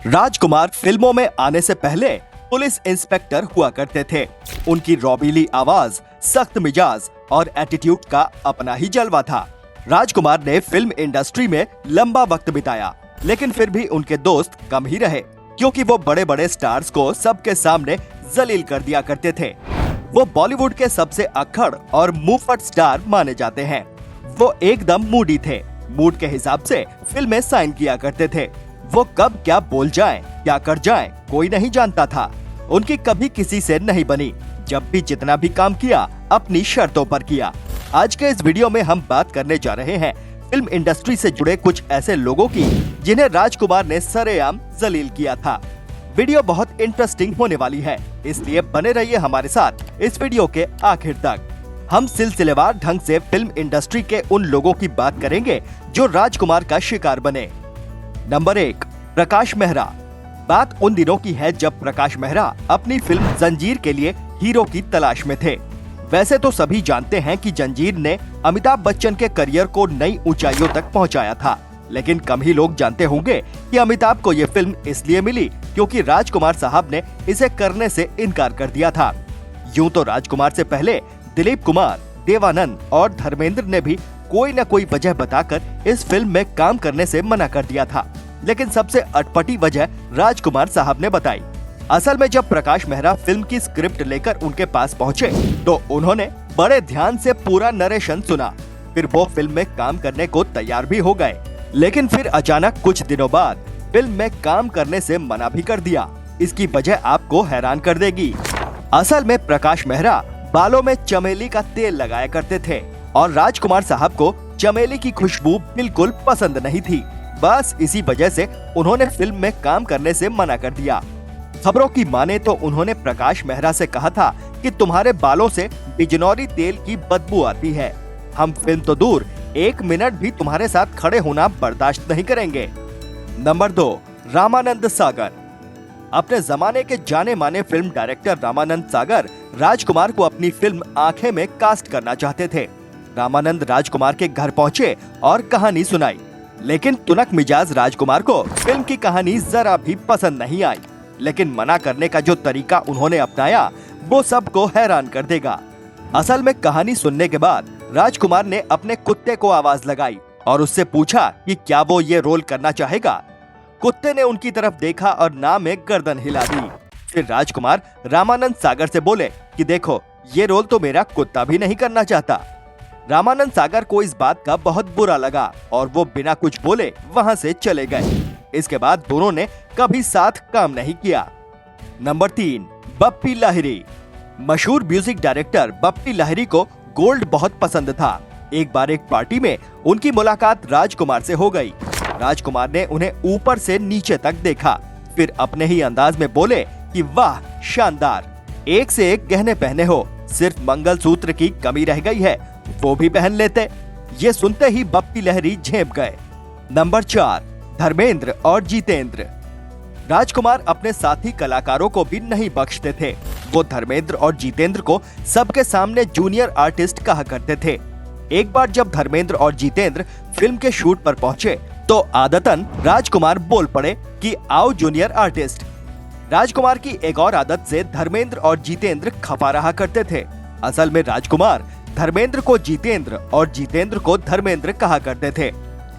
राजकुमार फिल्मों में आने से पहले पुलिस इंस्पेक्टर हुआ करते थे। उनकी रौबीली आवाज, सख्त मिजाज और एटीट्यूड का अपना ही जलवा था। राजकुमार ने फिल्म इंडस्ट्री में लंबा वक्त बिताया, लेकिन फिर भी उनके दोस्त कम ही रहे, क्योंकि वो बड़े बड़े स्टार्स को सबके सामने जलील कर दिया करते थे। वो बॉलीवुड के सबसे अक्खड़ और मुंहफट स्टार माने जाते हैं। वो एकदम मूडी थे। मूड के हिसाब से फिल्में साइन किया करते थे। वो कब क्या बोल जाएं, क्या कर जाएं, कोई नहीं जानता था। उनकी कभी किसी से नहीं बनी। जब भी जितना भी काम किया, अपनी शर्तों पर किया। आज के इस वीडियो में हम बात करने जा रहे हैं फिल्म इंडस्ट्री से जुड़े कुछ ऐसे लोगों की जिन्हें राजकुमार ने सरेआम जलील किया था। वीडियो बहुत इंटरेस्टिंग होने वाली है, इसलिए बने रहिए हमारे साथ इस वीडियो के आखिर तक। हम सिलसिलेवार ढंग से फिल्म इंडस्ट्री के उन लोगों की बात करेंगे जो राजकुमार का शिकार बने। नंबर 1, प्रकाश मेहरा। बात उन दिनों की है जब प्रकाश मेहरा अपनी फिल्म जंजीर के लिए हीरो की तलाश में थे। वैसे तो सभी जानते हैं कि जंजीर ने अमिताभ बच्चन के करियर को नई ऊंचाइयों तक पहुंचाया था, लेकिन कम ही लोग जानते होंगे कि अमिताभ को ये फिल्म इसलिए मिली क्योंकि राजकुमार साहब ने इसे करने से इनकार कर दिया था। यूं तो राजकुमार से पहले दिलीप कुमार, देवानंद और धर्मेंद्र ने भी कोई न कोई वजह बताकर इस फिल्म में काम करने से मना कर दिया था, लेकिन सबसे अटपटी वजह राजकुमार साहब ने बताई। असल में जब प्रकाश मेहरा फिल्म की स्क्रिप्ट लेकर उनके पास पहुंचे, तो उन्होंने बड़े ध्यान से पूरा नरेशन सुना। फिर वो फिल्म में काम करने को तैयार भी हो गए, लेकिन फिर अचानक कुछ दिनों बाद फिल्म में काम करने से मना भी कर दिया। इसकी वजह आपको हैरान कर देगी। असल में प्रकाश मेहरा बालों में चमेली का तेल लगाया करते थे और राजकुमार साहब को चमेली की खुशबू बिल्कुल पसंद नहीं थी। बस इसी वजह से उन्होंने फिल्म में काम करने से मना कर दिया। खबरों की माने तो उन्होंने प्रकाश मेहरा से कहा था कि तुम्हारे बालों से बिजनौरी तेल की बदबू आती है। हम फिल्म तो दूर, 1 मिनट भी तुम्हारे साथ खड़े होना बर्दाश्त नहीं करेंगे। नंबर 2, रामानंद सागर। अपने जमाने के जाने माने फिल्म डायरेक्टर रामानंद सागर राजकुमार को अपनी फिल्म आंखें में कास्ट करना चाहते थे। रामानंद राजकुमार के घर पहुंचे और कहानी सुनाई, लेकिन तुनक मिजाज राजकुमार को फिल्म की कहानी जरा भी पसंद नहीं आई। लेकिन मना करने का जो तरीका उन्होंने अपनाया, वो सबको हैरान कर देगा। असल में कहानी सुनने के बाद राजकुमार ने अपने कुत्ते को आवाज लगाई और उससे पूछा कि क्या वो ये रोल करना चाहेगा। कुत्ते ने उनकी तरफ देखा और ना में गर्दन हिला दी। फिर राजकुमार रामानंद सागर से बोले कि देखो, ये रोल तो मेरा कुत्ता भी नहीं करना चाहता। रामानंद सागर को इस बात का बहुत बुरा लगा और वो बिना कुछ बोले वहां से चले गए। इसके बाद दोनों ने कभी साथ काम नहीं किया। नंबर 3, बप्पी लाहिरी। मशहूर म्यूजिक डायरेक्टर बप्पी लाहिरी को गोल्ड बहुत पसंद था। एक बार एक पार्टी में उनकी मुलाकात राजकुमार से हो गई। राजकुमार ने उन्हें ऊपर से नीचे तक देखा, फिर अपने ही अंदाज में बोले कि वाह, शानदार, एक से एक गहने पहने हो, सिर्फ मंगलसूत्र की कमी रह गई है, वो भी पहन लेते। ये सुनते ही बप्पी लाहिरी झेप गए। नंबर 4, धर्मेंद्र और जितेंद्र। राजकुमार अपने साथी कलाकारों को भी नहीं बख्शते थे। वो धर्मेंद्र और जितेंद्र को सबके सामने जूनियर आर्टिस्ट कहा करते थे। एक बार जब धर्मेंद्र और जितेंद्र फिल्म के शूट पर पहुंचे, तो आदतन राजकुमार बोल पड़े कि आओ जूनियर आर्टिस्ट। राजकुमार की एक और आदत से धर्मेंद्र और जितेंद्र खफा रहा करते थे। असल में राजकुमार धर्मेंद्र को जितेंद्र और जितेंद्र को धर्मेंद्र कहा करते थे।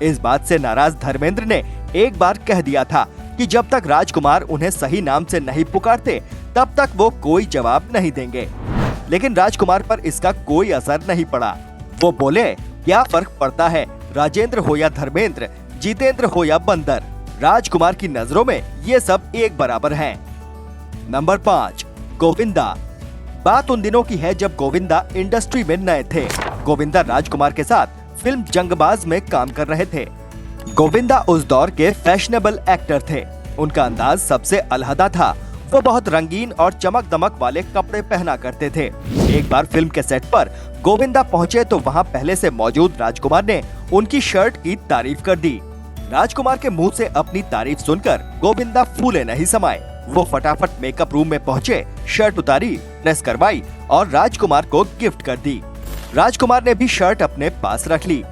इस बात से नाराज धर्मेंद्र ने एक बार कह दिया था कि जब तक राजकुमार उन्हें सही नाम से नहीं पुकारते, तब तक वो कोई जवाब नहीं देंगे। लेकिन राजकुमार पर इसका कोई असर नहीं पड़ा। वो बोले, क्या फर्क पड़ता है, राजेंद्र हो या धर्मेंद्र, जितेंद्र हो या बंदर, राजकुमार की नजरों में ये सब एक बराबर हैं। नंबर 5, गोविंदा। बात उन दिनों की है जब गोविंदा इंडस्ट्री में नए थे। गोविंदा राजकुमार के साथ फिल्म जंगबाज में काम कर रहे थे। गोविंदा उस दौर के फैशनेबल एक्टर थे। उनका अंदाज सबसे अलहदा था। वो बहुत रंगीन और चमक दमक वाले कपड़े पहना करते थे। एक बार फिल्म के सेट पर गोविंदा पहुंचे तो वहां पहले से मौजूद राजकुमार ने उनकी शर्ट की तारीफ कर दी। राजकुमार के मुंह से अपनी तारीफ सुनकर गोविंदा फूले नहीं समाये। वो फटाफट मेकअप रूम में पहुंचे, शर्ट उतारी, प्रेस करवाई और राजकुमार को गिफ्ट कर दी। राजकुमार ने भी शर्ट अपने पास रख ली।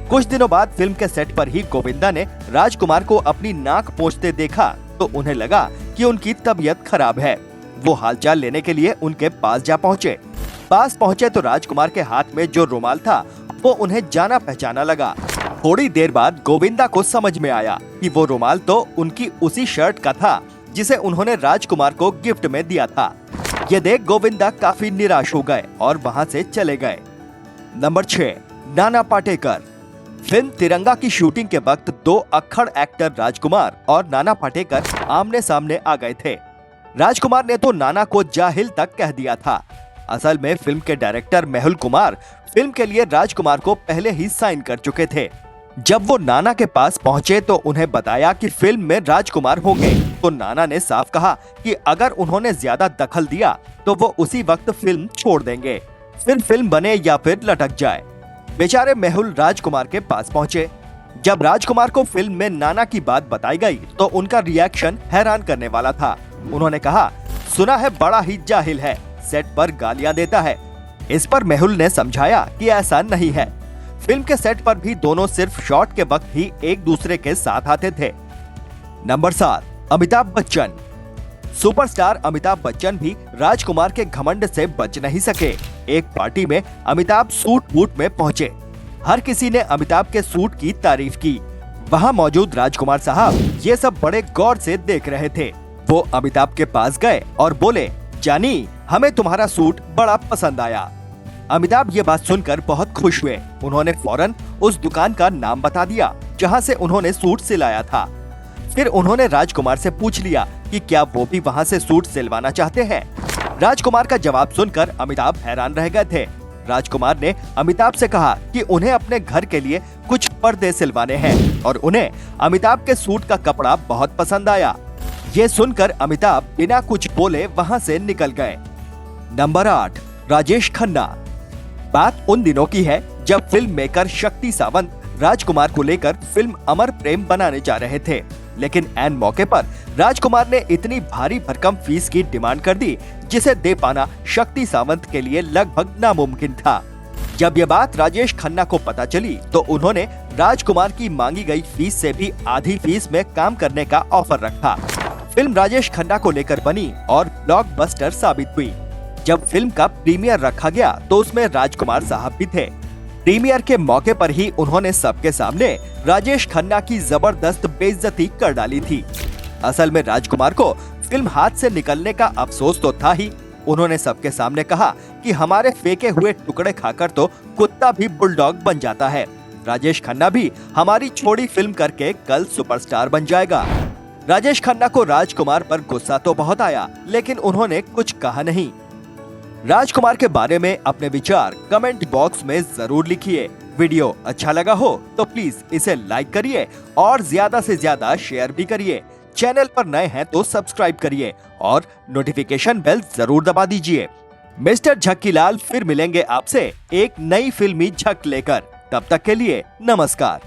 कुछ दिनों बाद फिल्म के सेट पर ही गोविंदा ने राजकुमार को अपनी नाक पोंछते देखा तो उन्हें लगा कि उनकी तबीयत खराब है। वो हालचाल लेने के लिए उनके पास जा पहुँचे। पास पहुँचे तो राजकुमार के हाथ में जो रुमाल था वो उन्हें जाना पहचाना लगा। थोड़ी देर बाद गोविंदा को समझ में आया कि वो रुमाल तो उनकी उसी शर्ट का था जिसे उन्होंने राजकुमार को गिफ्ट में दिया था। ये देख गोविंदा काफी निराश हो गए और वहां से चले गए। नंबर 6, नाना पाटेकर। फिल्म तिरंगा की शूटिंग के वक्त 2 अक्खड़ एक्टर राजकुमार और नाना पाटेकर आमने सामने आ गए थे। राजकुमार ने तो नाना को जाहिल तक कह दिया था। असल में फिल्म के डायरेक्टर मेहुल कुमार फिल्म के लिए राजकुमार को पहले ही साइन कर चुके थे। जब वो नाना के पास पहुंचे तो उन्हें बताया कि फिल्म में राजकुमार होंगे, तो नाना ने साफ कहा कि अगर उन्होंने ज्यादा दखल दिया तो वो उसी वक्त फिल्म छोड़ देंगे, फिर फिल्म बने या फिर लटक जाए। बेचारे मेहुल राजकुमार के पास पहुंचे। जब राजकुमार को फिल्म में नाना की बात बताई गई तो उनका रिएक्शन हैरान करने वाला था। उन्होंने कहा, सुना है बड़ा ही जाहिल है, सेट पर गालियां देता है। इस पर मेहुल ने समझाया कि ऐसा नहीं है। फिल्म के सेट पर भी दोनों सिर्फ शॉट के वक्त ही एक दूसरे के साथ आते थे। नंबर 7, अमिताभ बच्चन। सुपरस्टार अमिताभ बच्चन भी राजकुमार के घमंड से बच नहीं सके। एक पार्टी में अमिताभ सूट बूट में पहुंचे। हर किसी ने अमिताभ के सूट की तारीफ की। वहां मौजूद राजकुमार साहब ये सब बड़े गौर से देख रहे थे। वो अमिताभ के पास गए और बोले, जानी, हमें तुम्हारा सूट बड़ा पसंद आया। अमिताभ ये बात सुनकर बहुत खुश हुए। उन्होंने फौरन उस दुकान का नाम बता दिया जहां से उन्होंने सूट सिलाया था। फिर उन्होंने राजकुमार से पूछ लिया कि क्या वो भी वहां से सूट सिलवाना चाहते हैं। राजकुमार का जवाब सुनकर अमिताभ हैरान रह गए थे। राजकुमार ने अमिताभ से कहा कि उन्हें अपने घर के लिए कुछ पर्दे सिलवाने हैं और उन्हें अमिताभ के सूट का कपड़ा बहुत पसंद आया। ये सुनकर अमिताभ बिना कुछ बोले वहां से निकल गए। नंबर 8, राजेश खन्ना। बात उन दिनों की है जब फिल्म मेकर शक्ति सावंत राजकुमार को लेकर फिल्म अमर प्रेम बनाने जा रहे थे, लेकिन ऐन मौके पर राजकुमार ने इतनी भारी भरकम फीस की डिमांड कर दी जिसे दे पाना शक्ति सावंत के लिए लगभग नामुमकिन था। जब ये बात राजेश खन्ना को पता चली तो उन्होंने राजकुमार की मांगी गई फीस से भी आधी फीस में काम करने का ऑफर रखा। फिल्म राजेश खन्ना को लेकर बनी और ब्लॉकबस्टर साबित हुई। जब फिल्म का प्रीमियर रखा गया तो उसमें राजकुमार साहब भी थे। प्रीमियर के मौके पर ही उन्होंने सबके सामने राजेश खन्ना की जबरदस्त बेइज्जती कर डाली थी। असल में राजकुमार को फिल्म हाथ से निकलने का अफसोस तो था ही। उन्होंने सबके सामने कहा कि हमारे फेंके हुए टुकड़े खाकर तो कुत्ता भी बुलडॉग बन जाता है। राजेश खन्ना भी हमारी छोड़ी फिल्म करके कल सुपरस्टार बन जाएगा। राजेश खन्ना को राजकुमार पर गुस्सा तो बहुत आया, लेकिन उन्होंने कुछ कहा नहीं। राजकुमार के बारे में अपने विचार कमेंट बॉक्स में जरूर लिखिए। वीडियो अच्छा लगा हो तो प्लीज इसे लाइक करिए और ज्यादा से ज्यादा शेयर भी करिए। चैनल पर नए हैं तो सब्सक्राइब करिए और नोटिफिकेशन बेल जरूर दबा दीजिए। मिस्टर झक्कीलाल फिर मिलेंगे आपसे एक नई फिल्मी झक लेकर। तब तक के लिए नमस्कार।